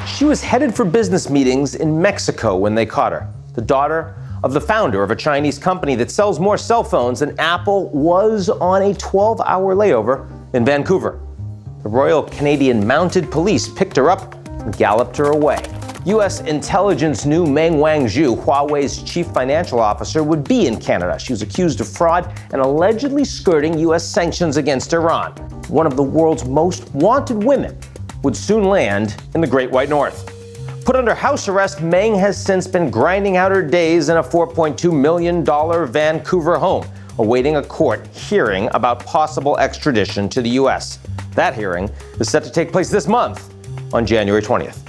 She was headed for business meetings in Mexico when they caught her. The daughter of the founder of a Chinese company that sells more cell phones than Apple was on a 12-hour layover in Vancouver. The Royal Canadian Mounted Police picked her up and galloped her away. U.S. intelligence knew Meng Wanzhou, Huawei's chief financial officer, would be in Canada. She was accused of fraud and allegedly skirting U.S. sanctions against Iran. One of the world's most wanted women would soon land in the Great White North. Put under house arrest, Meng has since been grinding out her days in a $4.2 million Vancouver home, awaiting a court hearing about possible extradition to the U.S. That hearing is set to take place this month on January 20th.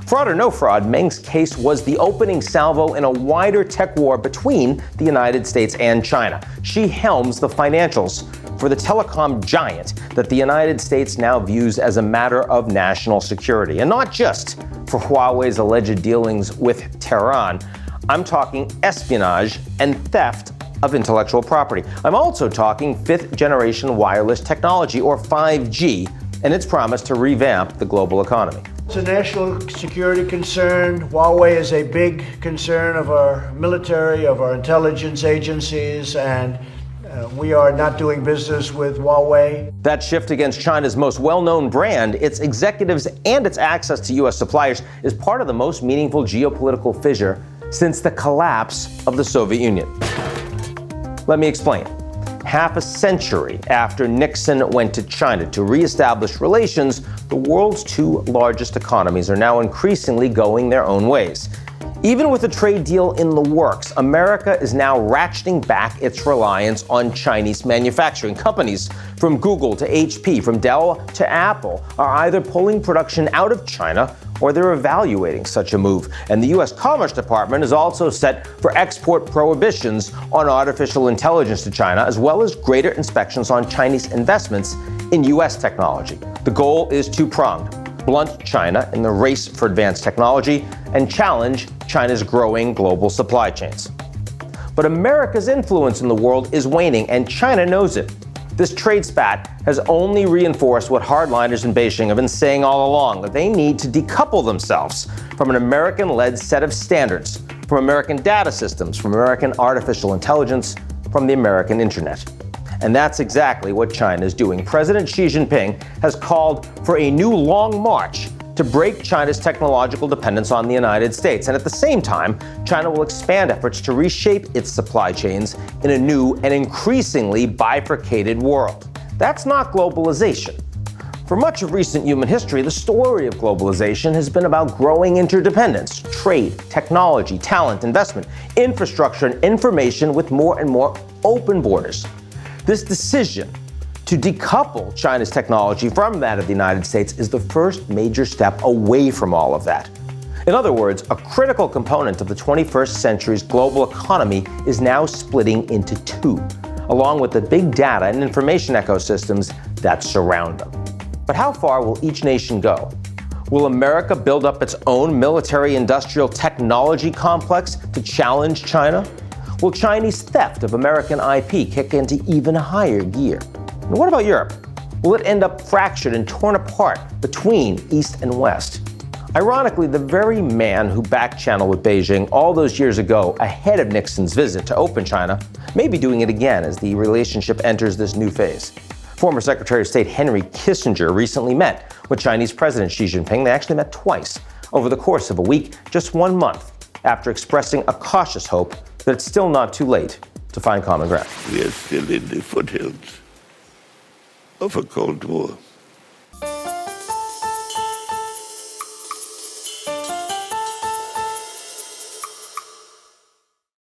Fraud or no fraud, Meng's case was the opening salvo in a wider tech war between the United States and China. She helms the financials for the telecom giant that the United States now views as a matter of national security. And not just for Huawei's alleged dealings with Tehran. I'm talking espionage and theft of intellectual property. I'm also talking fifth-generation wireless technology, or 5G, and its promise to revamp the global economy. It's a national security concern. Huawei is a big concern of our military, of our intelligence agencies, and we are not doing business with Huawei. That shift against China's most well-known brand, its executives, and its access to U.S. suppliers is part of the most meaningful geopolitical fissure since the collapse of the Soviet Union. Let me explain. Half a century after Nixon went to China to reestablish relations, the world's two largest economies are now increasingly going their own ways. Even with a trade deal in the works, America is now ratcheting back its reliance on Chinese manufacturing. Companies from Google to HP, from Dell to Apple, are either pulling production out of China or they're evaluating such a move. And the U.S. Commerce Department is also set for export prohibitions on artificial intelligence to China, as well as greater inspections on Chinese investments in U.S. technology. The goal is two-pronged: blunt China in the race for advanced technology and challenge China's growing global supply chains. But America's influence in the world is waning, and China knows it. This trade spat has only reinforced what hardliners in Beijing have been saying all along, that they need to decouple themselves from an American-led set of standards, from American data systems, from American artificial intelligence, from the American internet. And that's exactly what China is doing. President Xi Jinping has called for a new long march to break China's technological dependence on the United States. And at the same time, China will expand efforts to reshape its supply chains in a new and increasingly bifurcated world. That's not globalization. For much of recent human history, the story of globalization has been about growing interdependence, trade, technology, talent, investment, infrastructure, and information with more and more open borders. This decision to decouple China's technology from that of the United States is the first major step away from all of that. In other words, a critical component of the 21st century's global economy is now splitting into two, along with the big data and information ecosystems that surround them. But how far will each nation go? Will America build up its own military-industrial technology complex to challenge China? Will Chinese theft of American IP kick into even higher gear? And what about Europe? Will it end up fractured and torn apart between East and West? Ironically, the very man who back-channeled with Beijing all those years ago ahead of Nixon's visit to open China may be doing it again as the relationship enters this new phase. Former Secretary of State Henry Kissinger recently met with Chinese President Xi Jinping. They actually met twice over the course of a week, just 1 month after expressing a cautious hope that it's still not too late to find common ground. We are still in the foothills of a Cold War.